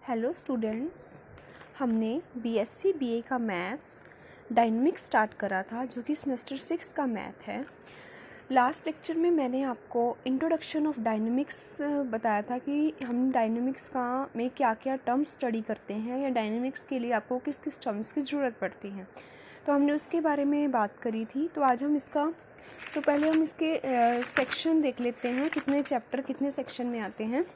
Hello students, हमने BSc BA का maths dynamics start करा था जो कि सेमेस्टर 6 का मैथ है। लास्ट लेक्चर में मैंने आपको इंट्रोडक्शन ऑफ डायनेमिक्स बताया था कि हम डायनेमिक्स का में क्या क्या टर्म्स स्टडी करते हैं या डायनेमिक्स के लिए आपको किस किस टर्म्स की ज़रूरत पड़ती है, तो हमने उसके बारे में बात करी थी। तो आज हम पहले हम इसके सेक्शन देख लेते हैं, कितने चैप्टर कितने सेक्शन में आते हैं।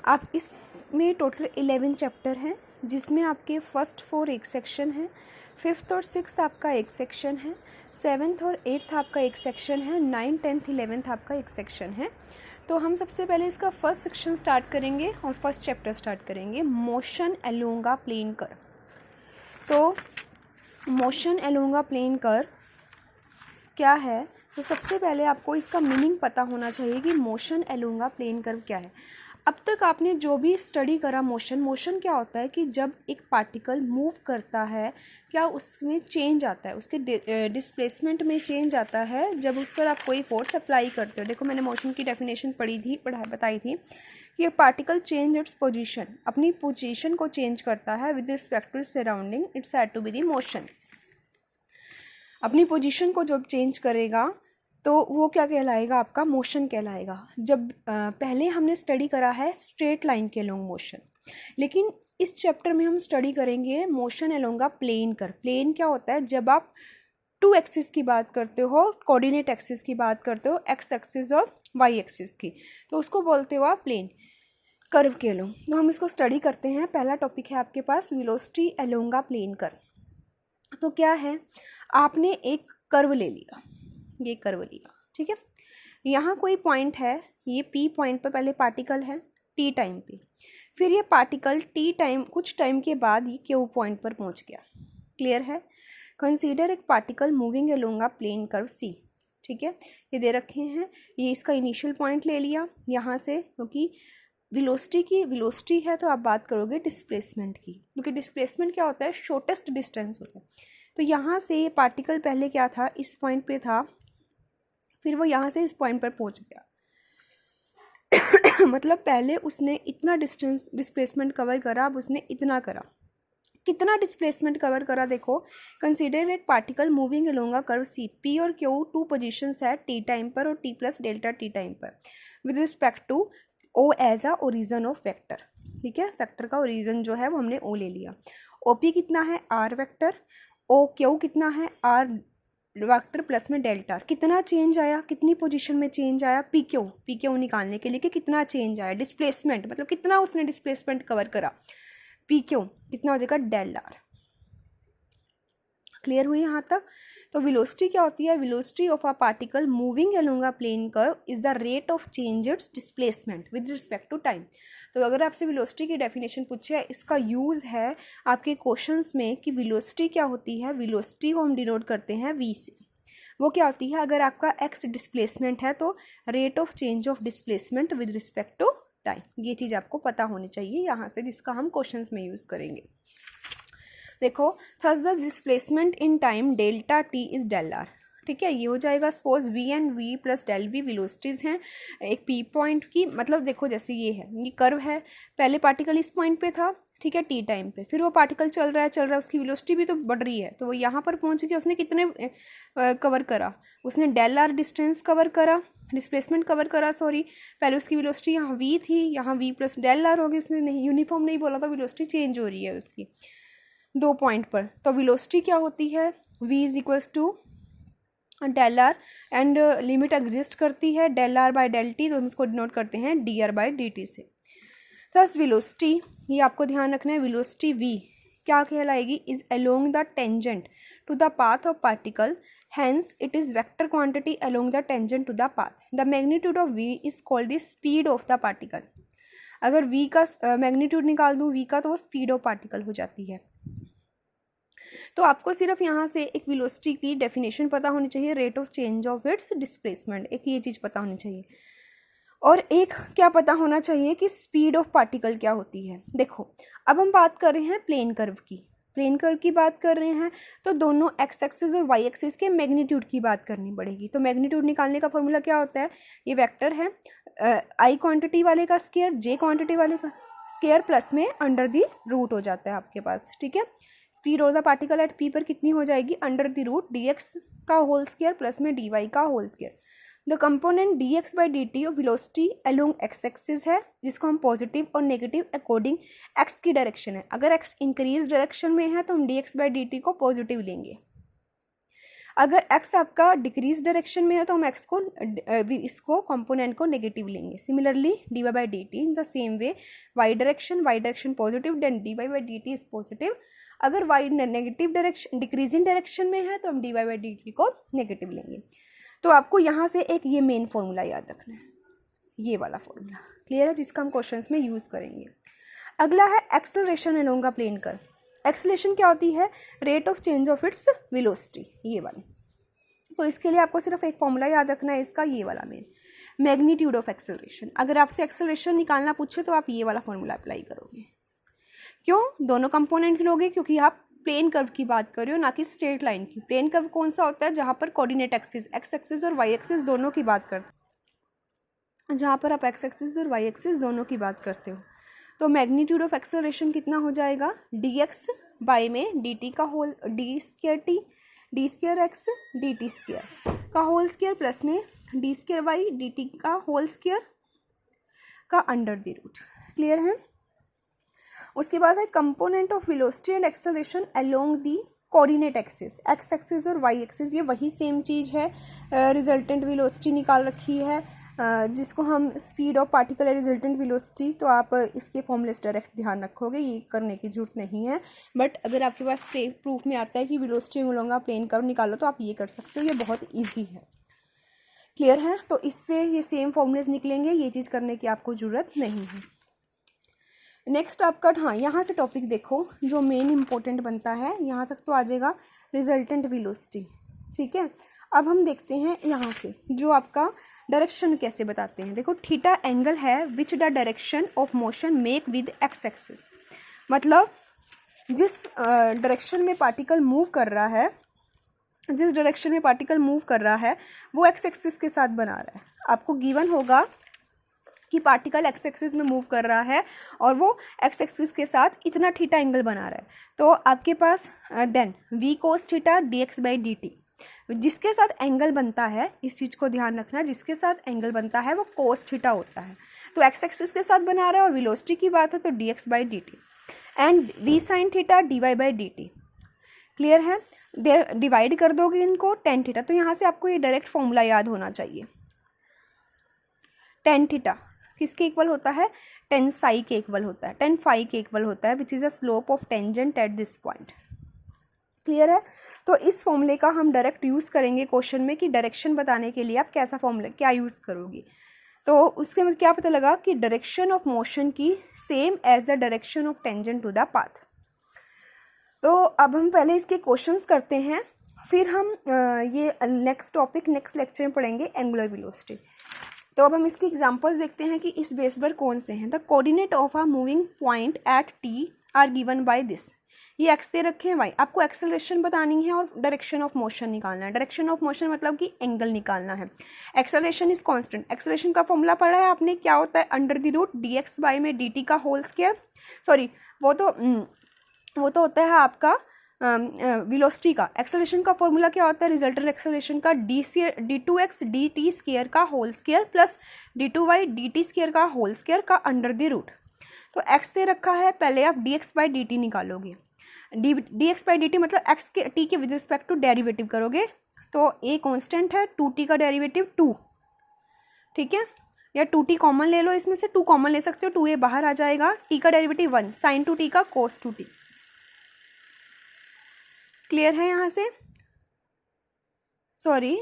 आप इसमें टोटल 11 चैप्टर हैं, जिसमें आपके फर्स्ट 4 एक सेक्शन है, 5th और 6th आपका एक सेक्शन है, 7th और 8th आपका एक सेक्शन है, 9th 10th 11th आपका एक सेक्शन है। तो हम सबसे पहले इसका फर्स्ट सेक्शन स्टार्ट करेंगे और फर्स्ट चैप्टर स्टार्ट करेंगे, motion along a plane curve. तो motion along a plane curve क्या है, तो सबसे पहले आपको इसका मीनिंग पता होना चाहिए कि motion along a plane curve क्या है। अब तक आपने जो भी स्टडी करा मोशन क्या होता है कि जब एक पार्टिकल मूव करता है क्या उसमें चेंज आता है, उसके डिस्प्लेसमेंट में चेंज आता है जब उस पर आप कोई फोर्स अप्लाई करते हो। देखो मैंने मोशन की डेफिनेशन बताई थी कि पार्टिकल चेंज इट्स पोजीशन, अपनी पोजीशन को चेंज करता है with respect to surrounding, it's said to be the motion. अपनी पोजीशन को जब चेंज करेगा तो वो क्या कहलाएगा, आपका मोशन कहलाएगा। जब पहले हमने स्टडी करा है स्ट्रेट लाइन के अलोंग मोशन, लेकिन इस चैप्टर में हम स्टडी करेंगे motion along a plane curve. Plane क्या होता है, जब आप 2 एक्सिस की बात करते हो, कोऑर्डिनेट एक्सिस की बात करते हो, एक्स एक्सिस और वाई एक्सिस की, तो उसको बोलते हो आप प्लेन कर्व के अलोंग। तो हम इसको स्टडी करते हैं। पहला टॉपिक है आपके पास velocity along a plane curve. तो क्या है, आपने एक कर्व ले लिया, ये कर्व लिया, ठीक है। यहाँ कोई पॉइंट है, ये पी पॉइंट पर पहले पार्टिकल है टी टाइम पे, फिर ये पार्टिकल टी टाइम कुछ टाइम के बाद ये क्यू पॉइंट पर पहुँच गया। क्लियर है। कंसीडर एक particle moving along a plane curve C, ठीक है, ये दे रखे हैं। ये इसका इनिशियल पॉइंट ले लिया यहाँ से, क्योंकि वेलोसिटी है तो आप बात करोगे डिस्प्लेसमेंट की, क्योंकि डिस्प्लेसमेंट क्या होता है, शॉर्टेस्ट डिस्टेंस होता है। तो यहाँ से ये पार्टिकल पहले क्या था, इस पॉइंट पे था, फिर वो यहाँ से इस पॉइंट पर पहुँच गया। मतलब पहले उसने इतना डिस्प्लेसमेंट कवर करा, अब उसने इतना करा। कितना डिस्प्लेसमेंट कवर करा, देखो कंसीडर एक particle moving along a curve C, P और क्यू 2 पोजीशंस है टी टाइम पर और T plus delta T time पर with respect to O as a origin of vector. ठीक है, वेक्टर का ओरिजन जो है वो हमने ओ ले लिया। ओपी कितना है, आर वेक्टर, ओ क्यू कितना है, आर वेक्टर प्लस में डेल्टा। कितना चेंज आया, कितनी पोजीशन में चेंज आया, पी क्यू निकालने के लिए कि कितना चेंज आया, डिस्प्लेसमेंट मतलब कितना उसने डिस्प्लेसमेंट कवर करा, पी क्यू कितना हो जाएगा, डेल आर। क्लियर हुई यहाँ तक। तो वेलोसिटी क्या होती है, velocity of a particle moving along a plane curve is the rate of change its displacement with respect to time. तो अगर आपसे वेलोसिटी की डेफिनेशन पूछे, इसका यूज है आपके क्वेश्चंस में कि वेलोसिटी क्या होती है। वेलोसिटी को हम डिनोट करते हैं वी से। वो क्या होती है, अगर आपका एक्स डिस्प्लेसमेंट है तो rate of change of displacement with respect to time. ये चीज़ आपको पता होनी चाहिए यहाँ से, जिसका हम क्वेश्चंस में यूज़ करेंगे। देखो, thus the displacement in time delta t is del r. ठीक है, ये हो जाएगा। Suppose v and v plus del v velocities हैं एक पी पॉइंट की। मतलब देखो जैसे ये कर्व है, पहले पार्टिकल इस पॉइंट पे था, ठीक है, टी टाइम पे, फिर वो पार्टिकल चल रहा है, उसकी वेलोसिटी भी तो बढ़ रही है, तो वो यहाँ पर पहुँच गया। उसने कितने कवर करा, उसने डेल आर डिस्टेंस कवर करा, डिस्प्लेसमेंट कवर करा, सॉरी। पहले उसकी वेलोसिटी यहाँ वी थी, यहाँ वी प्लस डेल आर होगी। उसने नहीं यूनिफॉर्म नहीं बोला था, वेलोसिटी चेंज हो रही है उसकी 2 पॉइंट पर। तो वेलोसिटी क्या होती है, v is equals to del R and limit exist करती है del R by del T, तो हम इसको डिनोट करते हैं D R by D T से। थस वेलोसिटी, ये आपको ध्यान रखना है, वेलोसिटी v क्या कहलाएगी, is along the tangent to the path of particle, hence it is vector quantity along the tangent to the path. The magnitude of v is called the speed of the particle. अगर v का magnitude निकाल दूँ v का, तो वो speed of particle हो जाती है। तो आपको सिर्फ यहाँ से एक वेलोसिटी की डेफिनेशन पता होनी चाहिए, rate of change of it's displacement, एक ये चीज़ पता होनी चाहिए। और एक क्या पता होना चाहिए कि स्पीड ऑफ पार्टिकल क्या होती है। देखो अब हम बात कर रहे हैं प्लेन कर्व की, प्लेन कर्व की बात कर रहे हैं, तो दोनों एक्स एक्सिस और वाई एक्सिस के मैग्नीट्यूड की बात करनी पड़ेगी। तो मैग्नीट्यूड निकालने का फॉर्मूला क्या होता है, ये वेक्टर है, आई क्वांटिटी वाले का स्क्वायर जे क्वांटिटी वाले का स्क्वायर प्लस में अंडर द रूट हो जाता है आपके पास, ठीक है। Speed of the particle at p पर कितनी हो जाएगी, under the root d x का होल स्क्वायर प्लस में डी वाई का whole square. The component d x by D t of velocity along x axis है, जिसको हम पॉजिटिव और नेगेटिव अकॉर्डिंग एक्स की डायरेक्शन है। अगर एक्स इंक्रीज डायरेक्शन में है तो हम D x by D t को पॉजिटिव लेंगे। अगर x आपका डिक्रीज डायरेक्शन में है तो हम x को इसको कंपोनेंट को नेगेटिव लेंगे। Similarly d Y by D t in the same way, y direction positive, then d Y by D t is positive. अगर y negative direction decreasing direction में है तो हम d Y by D t को negative लेंगे। तो आपको यहाँ से एक ये मेन फॉर्मूला याद रखना है, ये वाला फॉर्मूला क्लियर है, जिसका हम क्वेश्चंस में यूज़ करेंगे। अगला है acceleration along a plane curve. Acceleration क्या होती है, rate of change of its velocity, ये वाली। तो इसके लिए आपको सिर्फ एक फॉर्मूला याद रखना है इसका, ये वाला मेन, मैग्नीट्यूड ऑफ एक्सेलरेशन। अगर आपसे एक्सेलरेशन निकालना पूछे तो आप ये वाला फॉर्मूला अप्लाई करोगे। क्यों, दोनों कंपोनेंट लोगे, क्योंकि आप प्लेन कर्व की बात कर रहे हो, ना कि स्ट्रेट लाइन की। प्लेन कर्व कौन सा होता है, जहाँ पर कोऑर्डिनेट एक्सिस एक्स एक्सिस और वाई एक्सिस दोनों की बात करते हैं, जहाँ पर आप एक्स एक्सिस और वाई एक्सिस दोनों की बात करते हो। तो मैग्नीट्यूड ऑफ एक्सेलरेशन कितना हो जाएगा, डी एक्स बाई में डी टी का whole d square t, d square x D T square का होल स्क्वायर प्लस में d square y D T का होल स्क्वायर का अंडर द रूट। क्लियर है। उसके बाद है component of velocity and acceleration along the coordinate axis, x axis और y axis, ये वही सेम चीज़ है। रिजल्टेंट वेलोसिटी निकाल रखी है, जिसको हम स्पीड ऑफ पार्टिकल है रिजल्टेंट वेलोसिटी। तो आप इसके फॉर्मूले से डायरेक्ट ध्यान रखोगे, ये करने की जरूरत नहीं है। बट अगर आपके पास प्रूफ में आता है कि वेलोसिटी मिलूंगा प्लेन कर्व निकालो तो आप ये कर सकते हो, ये बहुत ईजी है। क्लियर है। तो इससे ये सेम फॉर्मूलेज निकलेंगे, ये चीज़ करने की आपको ज़रूरत नहीं है। नेक्स्ट आपका, हाँ यहाँ से टॉपिक देखो जो मेन इंपॉर्टेंट बनता है, यहाँ तक तो आ जाएगा रिजल्टेंट वेलोसिटी, ठीक है। अब हम देखते हैं यहाँ से जो आपका डायरेक्शन कैसे बताते हैं। देखो थीटा एंगल है which the direction of motion make with x axis, मतलब जिस डायरेक्शन में पार्टिकल मूव कर रहा है, जिस डायरेक्शन में पार्टिकल मूव कर रहा है वो एक्स एक्सिस के साथ बना रहा है। आपको गिवन होगा कि पार्टिकल एक्स एक्सिस में मूव कर रहा है और वो एक्स एक्सिस के साथ इतना थीटा एंगल बना रहा है, तो आपके पास then V cos theta D x by D T, जिसके साथ एंगल बनता है, इस चीज़ को ध्यान रखना, जिसके साथ एंगल बनता है वो कोस थीटा होता है। तो एक्स एक्सिस के साथ बना रहा है और वेलोसिटी की बात है तो d x by D t and v sine theta d Y by D t. Clear है। डिवाइड कर दोगे इनको टेन थीटा, तो यहाँ से आपको ये डायरेक्ट फॉर्मूला याद होना चाहिए। टेन थीटा किसके इक्वल होता है, टेन साई के इक्वल होता है, टेन फाई के इक्वल होता है, which is a slope of tangent at this point. Clear है। तो इस फॉर्मूले का हम डायरेक्ट यूज़ करेंगे क्वेश्चन में कि डायरेक्शन बताने के लिए आप कैसा फॉर्मूला क्या यूज़ करोगे। तो उसके में क्या पता लगा कि डायरेक्शन ऑफ मोशन की same as the direction of tangent to the path. तो अब हम पहले इसके क्वेश्चंस करते हैं, फिर हम ये नेक्स्ट टॉपिक नेक्स्ट लेक्चर में पढ़ेंगे एंगुलर वेलोसिटी। तो अब हम इसके एग्जांपल्स देखते हैं कि इस बेस पर कौन से हैं। The coordinate of a moving point at T R given by this, ये एक्स से रखे हैं वाई। आपको एक्सेलरेशन बतानी है और डायरेक्शन ऑफ मोशन निकालना है। डायरेक्शन ऑफ मोशन मतलब कि एंगल निकालना है। एक्सेलरेशन इज कांस्टेंट, एक्सेलरेशन का फॉर्मूला पढ़ा है आपने, क्या होता है, under the root d x by में डी टी का होल स्क्वायर, सॉरी वो तो होता है आपका वेलोसिटी का। एक्सेलरेशन का फॉर्मूला क्या होता है, रिजल्टेंट एक्सेलरेशन का D two X D T square का whole square plus D two Y D T square का होल स्क्वायर का अंडर द रूट। तो एक्स से रखा है, पहले आप D x by D T निकालोगे। D x by D T मतलब एक्स के टी के विद रिस्पेक्ट टू डेरिवेटिव करोगे, तो ए कॉन्स्टेंट है, टू टी का डेरिवेटिव टू, ठीक है, या टू टी कॉमन ले लो, इसमें से टू कॉमन ले सकते हो, टू ए बाहर आ जाएगा, टी का derivative one, sign two T का कोस टू टी। क्लियर है यहाँ से। सॉरी,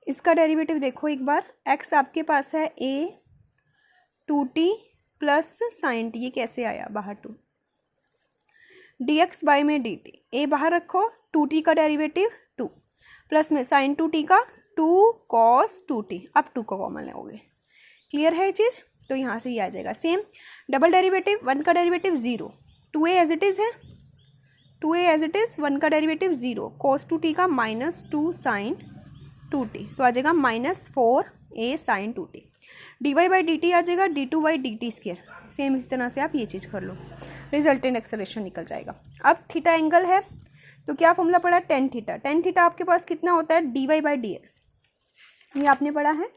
इसका डेरिवेटिव देखो एक बार, एक्स आपके पास है A two T plus sine T, ये कैसे आया बाहर, टू डी एक्स बाई में डी टी, ए बाहर रखो, टू टी का डेरिवेटिव टू प्लस में साइन टू टी का टू कॉस टू टी, अब टू को कॉमन लोगे। क्लियर है ये चीज़। तो यहाँ से ये आ जाएगा सेम। डबल डेरिवेटिव, वन का derivative zero, two A as it is है, two A as it is, one का derivative zero, cos two T का minus two sine two T, तो आ जाएगा minus four A sine two T. D Y by D T आ जाएगा D two by D T square. Same इस तरह से आप ये चीज़ कर लो, रिजल्टेंट एक्सेलरेशन निकल जाएगा। अब थीटा एंगल है तो क्या फॉर्मूला पड़ा, टेन थीटा। टेन थीटा आपके पास कितना होता है, d Y by d x. ये आपने पढ़ा है,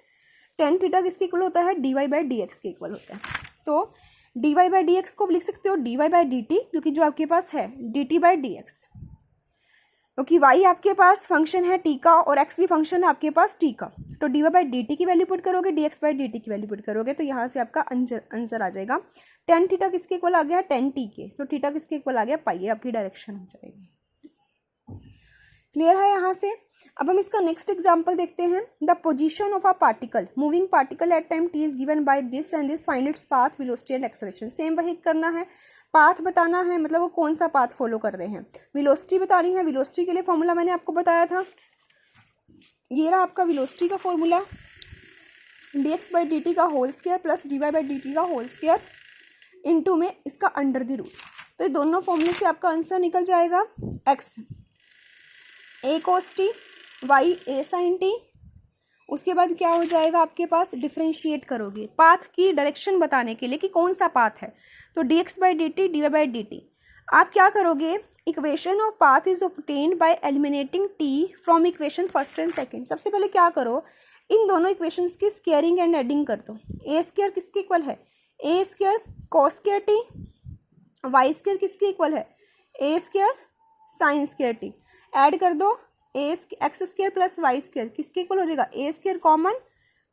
टेन थीटा किसके इक्वल होता है, d Y by d x के इक्वल होता है। तो d Y by d x को लिख सकते हो d Y by D t, क्योंकि जो आपके पास है d t by d x, क्योंकि वाई आपके पास फंक्शन है टी का और एक्स भी फंक्शन है आपके पास टी का। तो d Y by D t की वैल्यू पुट करोगे, d x by D t की वैल्यू पुट करोगे, तो यहाँ से आपका आंसर आ जाएगा टेन थीटा किसके इक्वल आ गया, टेन टी के। तो थीटा किसके इक्वल आ गया, पाई। ये आपकी डायरेक्शन हो जाएगी। क्लियर है यहाँ से। अब हम इसका नेक्स्ट एग्जांपल देखते हैं। The position of a particle, moving particle at time T is given by this and this, find its path, velocity and acceleration. Same वही करना है, पाथ बताना है, मतलब वो कौन सा पाथ फॉलो कर रहे हैं। वेलोसिटी बतानी है, वेलोसिटी के लिए फॉर्मूला मैंने आपको बताया था, ये रहा आपका वेलोसिटी का formula, D x by D T का whole square plus D Y by D T का होल स्क्वायर इंटू में इसका अंडर द रूट। तो ये दोनों फॉर्मूले से आपका आंसर निकल जाएगा x a cos t y a sine t. उसके बाद क्या हो जाएगा आपके पास, डिफ्रेंशिएट करोगे पाथ की डायरेक्शन बताने के लिए कि कौन सा पाथ है। तो d x by D t D Y by D t, आप क्या करोगे, equation of path is obtained by eliminating t from equation first and second. सबसे पहले क्या करो, इन दोनों इक्वेशंस की स्क्वायरिंग एंड एडिंग कर दो। ए स्क्वायर किसके इक्वल है, a square cos square t, y square किसके इक्वल है, a square sine square t. Add कर दो, a x square plus y square किसके इक्वल हो जाएगा, a square common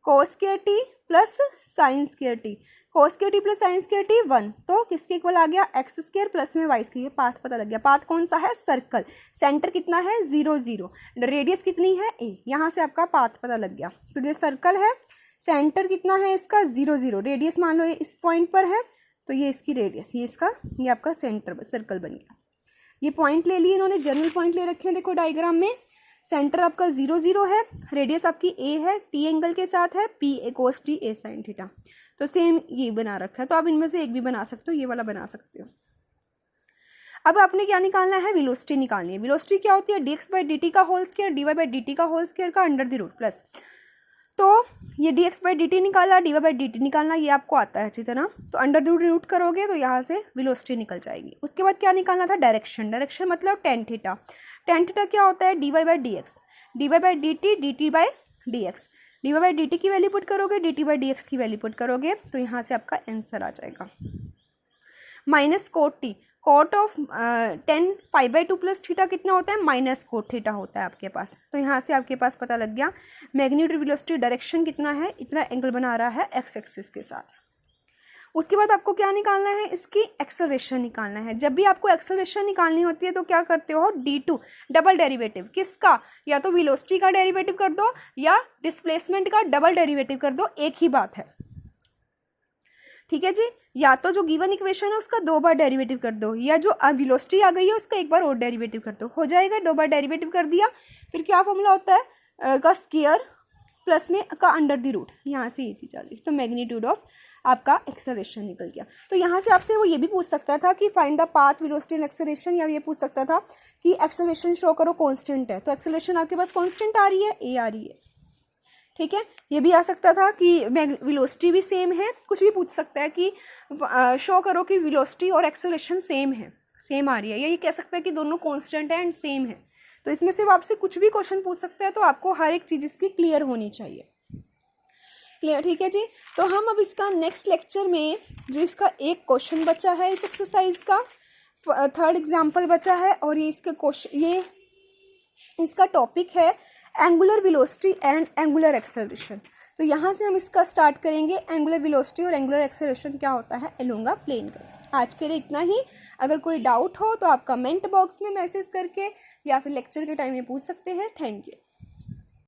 cos square t plus sine square t, cos square t plus sine square t 1, तो किसके equal आ गया, x square plus में वाई स्क्वायर। पाथ पता लग गया, पाथ कौन सा है, सर्कल, सेंटर कितना है 0 0, रेडियस कितनी है ए, यहाँ से आपका पाथ पता लग गया। तो ये सर्कल है, सेंटर कितना है इसका 0 0, रेडियस मान लो ये इस पॉइंट पर है, तो ये इसकी रेडियस, ये इसका, ये आपका सेंटर सर्कल बन गया। ये पॉइंट ले लिए इन्होंने, जनरल पॉइंट ले रखे हैं, देखो डायग्राम में सेंटर आपका 0 0 है, रेडियस आपकी ए है, टी एंगल के साथ है, P A cos T A sine theta. तो सेम ये बना रखा है, तो आप इनमें से एक भी बना सकते हो, ये वाला बना सकते हो। अब आपने क्या निकालना है, वेलोसिटी निकालनी है। वेलोसिटी क्या होती है, d x by D T का whole square d Y by D T का होल स्क्वायर का अंडर द रूट प्लस। तो ये d x by D t निकाला, d Y by D t निकालना, ये आपको आता है अच्छी तरह। तो अंडर द रूट करोगे तो यहाँ से वेलोसिटी निकल जाएगी। उसके बाद क्या निकालना था, डायरेक्शन। डायरेक्शन मतलब टेन थीटा। टेन थीटा क्या होता है, d Y by d x, d Y by D t by d x. D Y by D t की वैल्यू पुट करोगे, d t by d x की value put करोगे, तो यहाँ से आपका आंसर आ जाएगा minus cot t. Cot of 10 pi by 2 plus theta कितना होता है, माइनस कोट थीटा होता है आपके पास। तो यहाँ से आपके पास पता लग गया मैग्नीट्यूड वेलोसिटी डायरेक्शन कितना है, इतना एंगल बना रहा है एक्स एक्सिस के साथ। उसके बाद आपको क्या निकालना है, इसकी एक्सेलरेशन निकालना है। जब भी आपको एक्सेलरेशन निकालनी होती है तो क्या करते हो, d2 डबल डेरिवेटिव, किसका, या तो वेलोसिटी का डेरिवेटिव कर दो या डिस्प्लेसमेंट का डबल डेरिवेटिव कर दो, एक ही बात है, ठीक है जी। या तो जो गिवन इक्वेशन है उसका 2 बार डेरिवेटिव कर दो, या जो वेलोसिटी आ गई है उसका 1 बार और डेरिवेटिव कर दो, हो जाएगा। 2 बार डेरिवेटिव कर दिया, फिर क्या फॉर्मूला होता है का स्क्वायर प्लस में का अंडर द रूट, यहाँ से ये चीज़ आ जाएगी। तो मैग्नीट्यूड ऑफ आपका एक्सेलरेशन निकल गया। तो यहाँ से आपसे वो ये भी पूछ सकता था कि find the path, velocity and acceleration, या ये पूछ सकता था कि एक्सेलरेशन शो करो कांस्टेंट है, तो एक्सेलरेशन आपके पास कांस्टेंट आ रही है, ए आ रही है, ठीक है। ये भी आ सकता था कि वेलोसिटी भी सेम है, कुछ भी पूछ सकता है कि शो करो कि वेलोसिटी और एक्सेलरेशन सेम है, सेम आ रही है, या ये कह सकता है कि दोनों कांस्टेंट है एंड सेम है। तो इसमें से वो आपसे कुछ भी क्वेश्चन पूछ सकता है, तो आपको हर एक चीज़ इसकी क्लियर होनी चाहिए। क्लियर, ठीक है जी। तो हम अब इसका नेक्स्ट लेक्चर में जो इसका एक क्वेश्चन बचा है इस एक्सरसाइज का, थर्ड एग्जाम्पल बचा है, और ये इसका क्वेश्चन, ये इसका टॉपिक है angular velocity and angular acceleration. तो यहाँ से हम इसका स्टार्ट करेंगे, एंगुलर वेलोसिटी और एंगुलर एक्सेलरेशन क्या होता है अलोंग अ प्लेन का। आज के लिए इतना ही। अगर कोई डाउट हो तो आप कमेंट बॉक्स में मैसेज करके या फिर लेक्चर के टाइम में पूछ सकते हैं। Thank you.